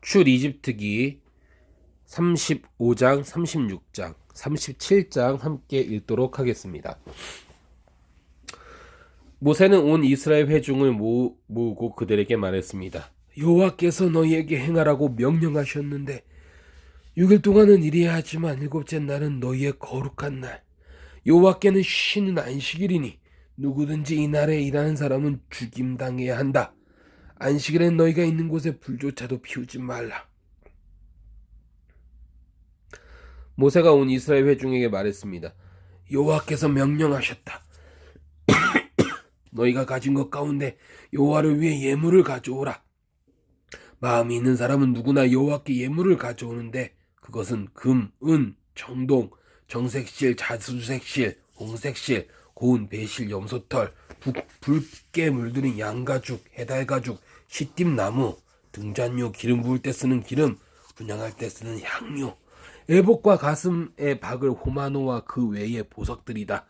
출이집트기 35장, 36장, 37장 함께 읽도록 하겠습니다. 모세는 온 이스라엘 회중을 모으고 그들에게 말했습니다. 여호와께서 너희에게 행하라고 명령하셨는데 6일 동안은 일해야 하지만 일곱째 날은 너희의 거룩한 날. 여호와께는 쉬는 안식일이니 누구든지 이 날에 일하는 사람은 죽임당해야 한다. 안식일엔 너희가 있는 곳에 불조차도 피우지 말라. 모세가 온 이스라엘 회중에게 말했습니다. 여호와께서 명령하셨다. 너희가 가진 것 가운데 여호와를 위해 예물을 가져오라. 마음이 있는 사람은 누구나 여호와께 예물을 가져오는데 그것은 금, 은, 청동, 정색실, 자수색실, 홍색실, 고운 배실, 염소털, 붉게 물들인 양가죽, 해달가죽, 시띠나무, 등잔류, 기름 부을 때 쓰는 기름, 분향할 때 쓰는 향료, 애복과 가슴에 박을 호마노와 그 외의 보석들이다.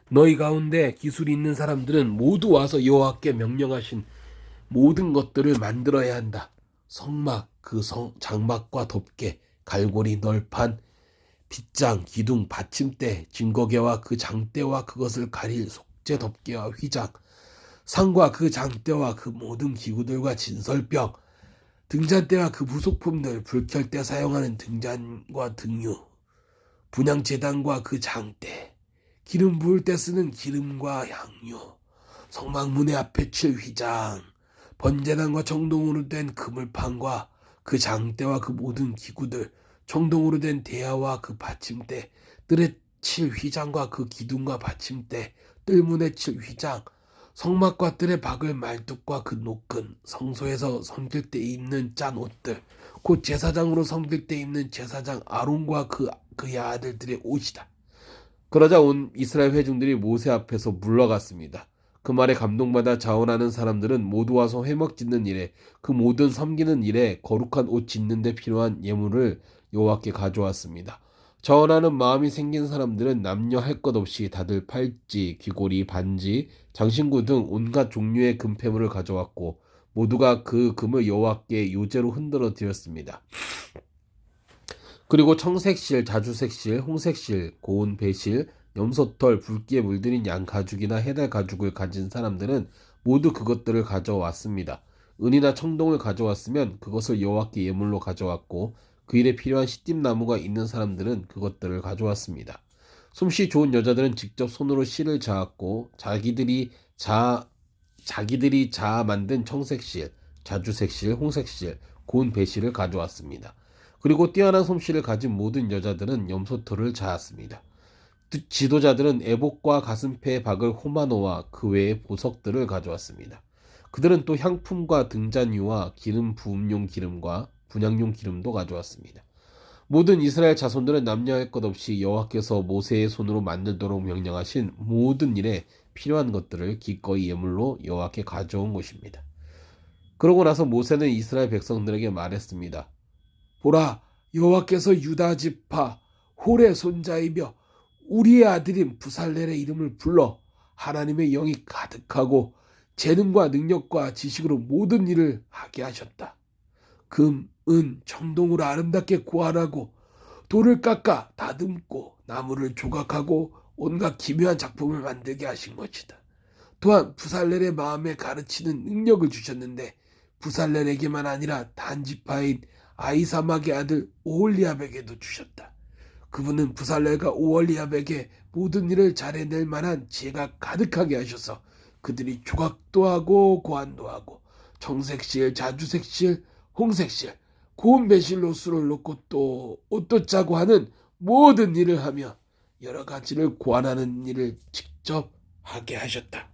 너희 가운데 기술이 있는 사람들은 모두 와서 여호와께 명령하신 모든 것들을 만들어야 한다. 성막, 그 장막과 덮개, 갈고리, 널판, 빗장, 기둥, 받침대, 증거개와 그 장대와 그것을 가릴 속죄 덮개와 휘장, 상과 그 장대와 그 모든 기구들과 진설병, 등잔대와 그 부속품들, 불켤 때 사용하는 등잔과 등유, 분향제단과 그 장대, 기름 부을 때 쓰는 기름과 향유, 성막문의 앞에 칠 휘장, 번제단과 청동으로 된 그물판과 그 장대와 그 모든 기구들, 청동으로 된 대야와 그 받침대, 뜰에 칠 휘장과 그 기둥과 받침대, 뜰문에 칠 휘장, 성막과 뜰에 박을 말뚝과 그 노끈, 성소에서 섬길 때 입는 짠 옷들, 곧 제사장으로 섬길 때 입는 제사장 아론과 그의 아들들의 옷이다. 그러자 온 이스라엘 회중들이 모세 앞에서 물러갔습니다. 그 말에 감동받아 자원하는 사람들은 모두 와서 회막 짓는 일에, 그 모든 섬기는 일에 거룩한 옷 짓는 데 필요한 예물을 여호와께 가져왔습니다. 자원하는 마음이 생긴 사람들은 남녀 할 것 없이 다들 팔찌, 귀고리, 반지, 장신구 등 온갖 종류의 금패물을 가져왔고 모두가 그 금을 여호와께 요제로 흔들어 드렸습니다. 그리고 청색실, 자주색실, 홍색실, 고운 배실, 염소털, 붉기에 물들인 양 가죽이나 해달 가죽을 가진 사람들은 모두 그것들을 가져왔습니다. 은이나 청동을 가져왔으면 그것을 여호와께 예물로 가져왔고 그 일에 필요한 시띠나무가 있는 사람들은 그것들을 가져왔습니다. 솜씨 좋은 여자들은 직접 손으로 실을 자았고 자기들이 만든 청색실, 자주색실, 홍색실, 고운 배실을 가져왔습니다. 그리고 뛰어난 솜씨를 가진 모든 여자들은 염소털을 자았습니다. 지도자들은 애복과 가슴패에 박을 호마노와 그 외의 보석들을 가져왔습니다. 그들은 또 향품과 등잔유와 기름 부음용 기름과 분향용 기름도 가져왔습니다. 모든 이스라엘 자손들은 남녀할 것 없이 여호와께서 모세의 손으로 만들도록 명령하신 모든 일에 필요한 것들을 기꺼이 예물로 여호와께 가져온 것입니다. 그러고 나서 모세는 이스라엘 백성들에게 말했습니다. 보라, 여호와께서 유다 지파 홀의 손자이며 우리의 아들인 부살렐의 이름을 불러 하나님의 영이 가득하고 재능과 능력과 지식으로 모든 일을 하게 하셨다. 금, 은, 청동으로 아름답게 고안하고 돌을 깎아 다듬고 나무를 조각하고 온갖 기묘한 작품을 만들게 하신 것이다. 또한 부살렐의 마음에 가르치는 능력을 주셨는데 부살렐에게만 아니라 단지파인 아이사막의 아들 오홀리압에게도 주셨다. 그분은 부살렐과 오홀리압에게 모든 일을 잘해낼 만한 지혜가 가득하게 하셔서 그들이 조각도 하고 고안도 하고 청색실, 자주색실, 홍색실, 고운 배실로 술을 넣고 또 옷도 짜고 하는 모든 일을 하며 여러 가지를 고안하는 일을 직접 하게 하셨다.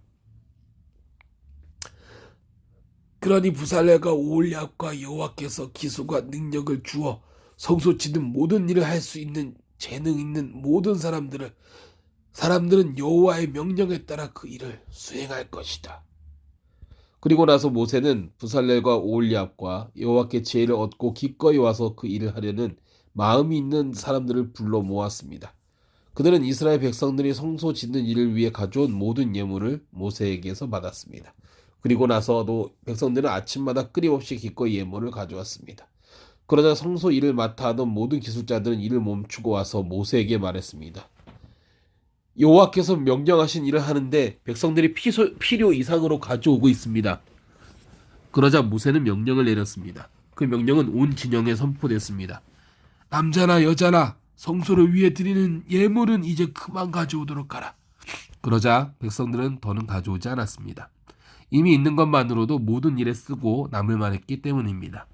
그러니 부살렐과 오홀리압과 여호와께서 기술과 능력을 주어 성소 짓는 모든 일을 할 수 있는 재능 있는 모든 사람들은 여호와의 명령에 따라 그 일을 수행할 것이다. 그리고 나서 모세는 부살렐과 오홀리압과 여호와께 지혜를 얻고 기꺼이 와서 그 일을 하려는 마음이 있는 사람들을 불러 모았습니다. 그들은 이스라엘 백성들이 성소 짓는 일을 위해 가져온 모든 예물을 모세에게서 받았습니다. 그리고 나서도 백성들은 아침마다 끊임없이 기꺼이 예물을 가져왔습니다. 그러자 성소 일을 맡아 하던 모든 기술자들은 일을 멈추고 와서 모세에게 말했습니다. 여호와께서 명령하신 일을 하는데 백성들이 필요 이상으로 가져오고 있습니다. 그러자 모세는 명령을 내렸습니다. 그 명령은 온 진영에 선포됐습니다. 남자나 여자나 성소를 위해 드리는 예물은 이제 그만 가져오도록 하라. 그러자 백성들은 더는 가져오지 않았습니다. 이미 있는 것만으로도 모든 일에 쓰고 남을 만했기 때문입니다.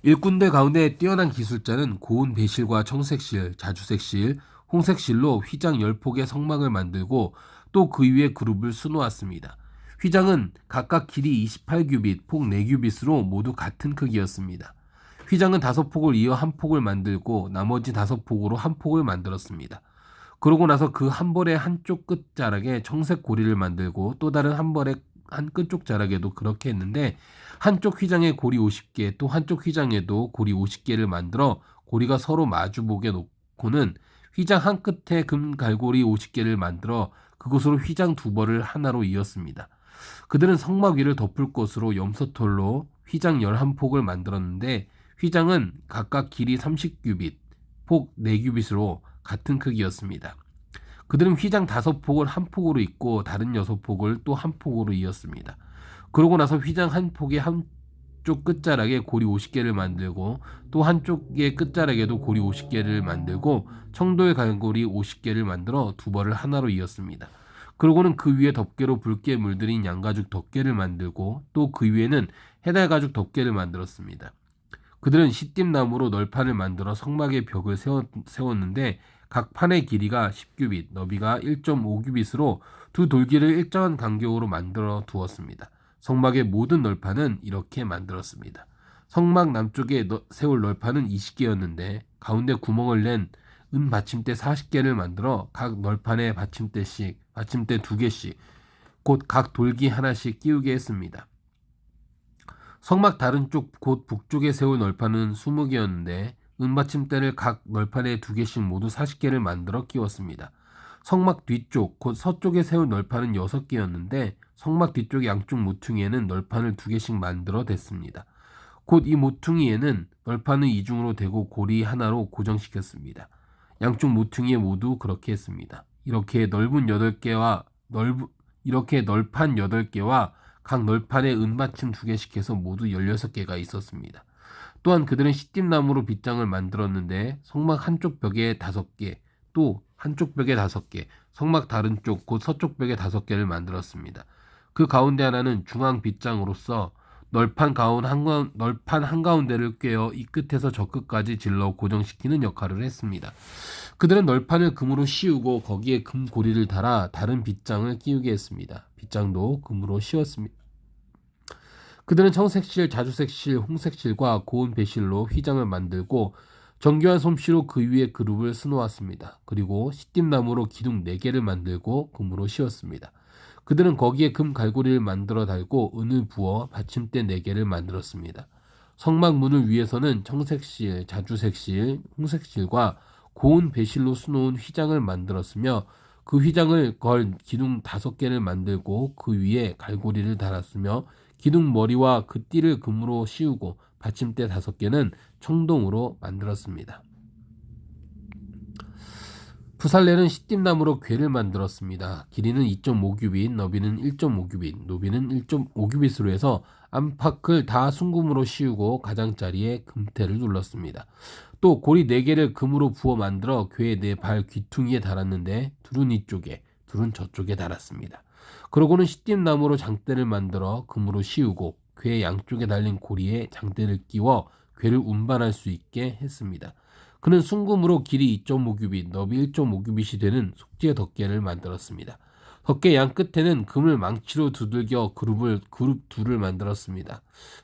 일꾼들 가운데 뛰어난 기술자는 고운 배실과 청색실, 자주색실, 홍색실로 휘장 10폭의 성막을 만들고 또 그 위에 그룹을 수놓았습니다. 휘장은 각각 길이 28규빗, 폭 4규빗으로 모두 같은 크기였습니다. 휘장은 5폭을 이어 한 폭을 만들고 나머지 5폭으로 한 폭을 만들었습니다. 그러고 나서 그 한 벌의 한쪽 끝자락에 청색 고리를 만들고 또 다른 한 벌의 한 끝쪽 자락에도 그렇게 했는데 한쪽 휘장에 고리 50개 또 한쪽 휘장에도 고리 50개를 만들어 고리가 서로 마주보게 놓고는 휘장 한 끝에 금 갈고리 50개를 만들어 그곳으로 휘장 2벌을 하나로 이었습니다. 그들은 성막 위를 덮을 것으로 염소털로 휘장 11폭을 만들었는데 휘장은 각각 길이 30규빗, 폭 4규빗으로 같은 크기였습니다. 그들은 휘장 5폭을 한 폭으로 잇고 다른 6폭을 또 한 폭으로 이었습니다. 그러고 나서 휘장 한 폭의 한쪽 끝자락에 고리 50개를 만들고 또 한쪽의 끝자락에도 고리 50개를 만들고 청돌 갈고리 50개를 만들어 2벌을 하나로 이었습니다. 그러고는 그 위에 덮개로 붉게 물들인 양가죽 덮개를 만들고 또 그 위에는 해달가죽 덮개를 만들었습니다. 그들은 시띠나무로 널판을 만들어 성막의 벽을 세웠는데 각 판의 길이가 10규빗, 너비가 1.5규빗으로 두 돌기를 일정한 간격으로 만들어 두었습니다. 성막의 모든 널판은 이렇게 만들었습니다. 성막 남쪽에 세울 널판은 20개였는데 가운데 구멍을 낸 은 받침대 40개를 만들어 각 널판에 받침대 2개씩, 곧 각 돌기 하나씩 끼우게 했습니다. 성막 다른 쪽 곧 북쪽에 세울 널판은 20개였는데 은받침대를 각 널판에 2개씩 모두 40개를 만들어 끼웠습니다. 성막 뒤쪽 곧 서쪽에 세울 널판은 6개였는데 성막 뒤쪽 양쪽 모퉁이에는 널판을 2개씩 만들어 댔습니다. 곧 이 모퉁이에는 널판을 이중으로 대고 고리 하나로 고정시켰습니다. 양쪽 모퉁이에 모두 그렇게 했습니다. 이렇게 널판 8개와 각 널판에 은받침 2개씩 해서 모두 16개가 있었습니다. 또한 그들은 시띠나무로 빗장을 만들었는데 성막 한쪽 벽에 5개, 또 한쪽 벽에 5개, 성막 다른 쪽 곧 서쪽 벽에 5개를 만들었습니다. 그 가운데 하나는 중앙 빗장으로서 널판 한가운데를 꿰어 이 끝에서 저 끝까지 질러 고정시키는 역할을 했습니다. 그들은 널판을 금으로 씌우고 거기에 금 고리를 달아 다른 빗장을 끼우게 했습니다. 빗장도 금으로 씌웠습니다. 그들은 청색실, 자주색실, 홍색실과 고운 배실로 휘장을 만들고 정교한 솜씨로 그 위에 그룹을 수놓았습니다. 그리고 시띠나무로 기둥 4개를 만들고 금으로 씌웠습니다. 그들은 거기에 금 갈고리를 만들어 달고 은을 부어 받침대 4개를 만들었습니다. 성막 문을 위에서는 청색실, 자주색실, 홍색실과 고운 배실로 수놓은 휘장을 만들었으며 그 휘장을 걸 기둥 5개를 만들고 그 위에 갈고리를 달았으며 기둥 머리와 그 띠를 금으로 씌우고 받침대 5개는 청동으로 만들었습니다. 푸살레는 시띠나무로 궤를 만들었습니다. 길이는 2.5규빗, 너비는 1.5규빗, 노비는 1.5규빗으로 해서 안팎을 다 순금으로 씌우고 가장자리에 금테를 둘렀습니다. 또 고리 4개를 금으로 부어 만들어 궤의 4발 귀퉁이에 달았는데 둘은 이쪽에, 둘은 저쪽에 달았습니다. 그러고는 시띠나무로 장대를 만들어 금으로 씌우고 궤 양쪽에 달린 고리에 장대를 끼워 궤를 운반할 수 있게 했습니다. 그는 순금으로 길이 2.5규빗, 너비 1.5규빗이 되는 속죄 덮개를 만들었습니다. 덮개 양 끝에는 금을 망치로 두들겨 그룹 둘을 만들었습니다.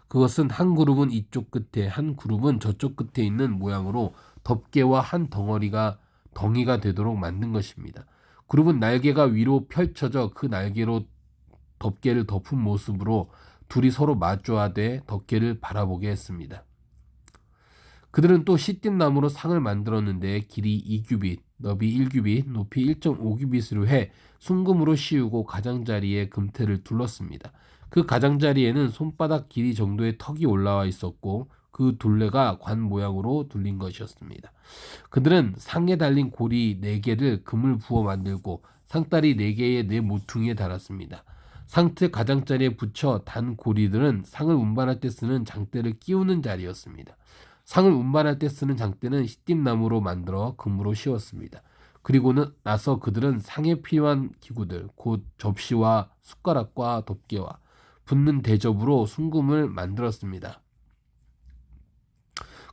그것은 한 그룹은 이쪽 끝에, 한 그룹은 저쪽 끝에 있는 모양으로 덮개와 한 덩이가 되도록 만든 것입니다. 그룹은 날개가 위로 펼쳐져 그 날개로 덮개를 덮은 모습으로 둘이 서로 마주하되 덮개를 바라보게 했습니다. 그들은 또 시띠나무로 상을 만들었는데 길이 2규빗, 너비 1규빗, 높이 1.5규빗으로 해 순금으로 씌우고 가장자리에 금테를 둘렀습니다. 그 가장자리에는 손바닥 길이 정도의 턱이 올라와 있었고 그 둘레가 관 모양으로 둘린 것이었습니다. 그들은 상에 달린 고리 4개를 금을 부어 만들고 상다리 4개의 네 모퉁이에 달았습니다. 상트 가장자리에 붙여 단 고리들은 상을 운반할 때 쓰는 장대를 끼우는 자리였습니다. 상을 운반할 때 쓰는 장대는 시띠나무로 만들어 금으로 씌웠습니다. 그리고는 나서 그들은 상에 필요한 기구들, 곧 접시와 숟가락과 덮개와 붓는 대접으로 순금을 만들었습니다.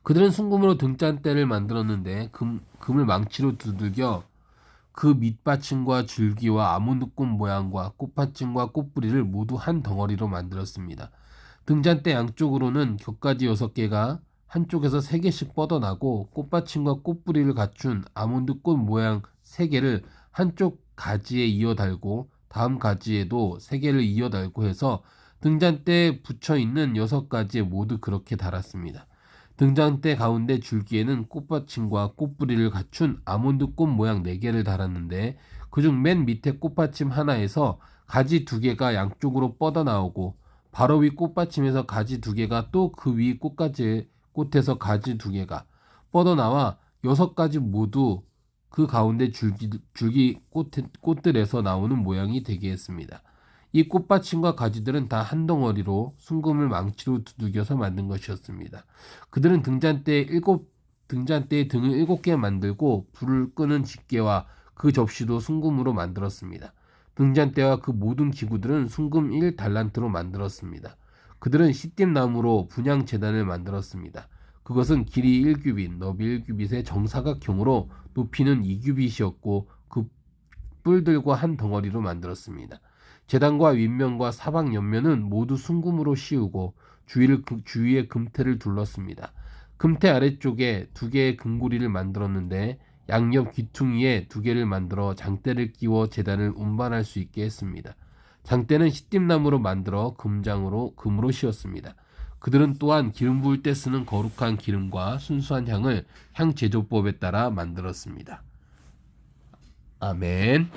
그들은 순금으로 등잔대를 만들었는데 금을 망치로 두들겨 그 밑받침과 줄기와 아몬드꽃 모양과 꽃받침과 꽃뿌리를 모두 한 덩어리로 만들었습니다. 등잔대 양쪽으로는 격가지 6개가 한쪽에서 3개씩 뻗어나고 꽃받침과 꽃뿌리를 갖춘 아몬드꽃 모양 3개를 한쪽 가지에 이어 달고 다음 가지에도 3개를 이어 달고 해서 등잔대에 붙여있는 6가지에 모두 그렇게 달았습니다. 등잔대 가운데 줄기에는 꽃받침과 꽃뿌리를 갖춘 아몬드꽃 모양 4개를 달았는데 그중 맨 밑에 꽃받침 하나에서 가지 2개가 양쪽으로 뻗어나오고 바로 위 꽃받침에서 가지 2개가 또 그 위 꽃에서 가지 2개가 뻗어나와 6가지 모두 그 가운데 줄기 꽃들에서 나오는 모양이 되게 했습니다. 이 꽃받침과 가지들은 다 한 덩어리로 순금을 망치로 두들겨서 만든 것이었습니다. 그들은 등잔대에 등을 7개 만들고 불을 끄는 집게와 그 접시도 순금으로 만들었습니다. 등잔대와 그 모든 기구들은 순금 1달란트로 만들었습니다. 그들은 시띠나무로 분향 제단을 만들었습니다. 그것은 길이 1규빗, 너비 1규빗의 정사각형으로 높이는 2규빗이었고 그 뿔들과 한 덩어리로 만들었습니다. 제단과 윗면과 사방 옆면은 모두 순금으로 씌우고 주위에 금태를 둘렀습니다. 금태 아래쪽에 2개의 금고리를 만들었는데 양옆 귀퉁이에 2개를 만들어 장대를 끼워 제단을 운반할 수 있게 했습니다. 장대는 시띠나무로 만들어 금으로 씌웠습니다. 그들은 또한 기름 부을 때 쓰는 거룩한 기름과 순수한 향을 향 제조법에 따라 만들었습니다. 아멘.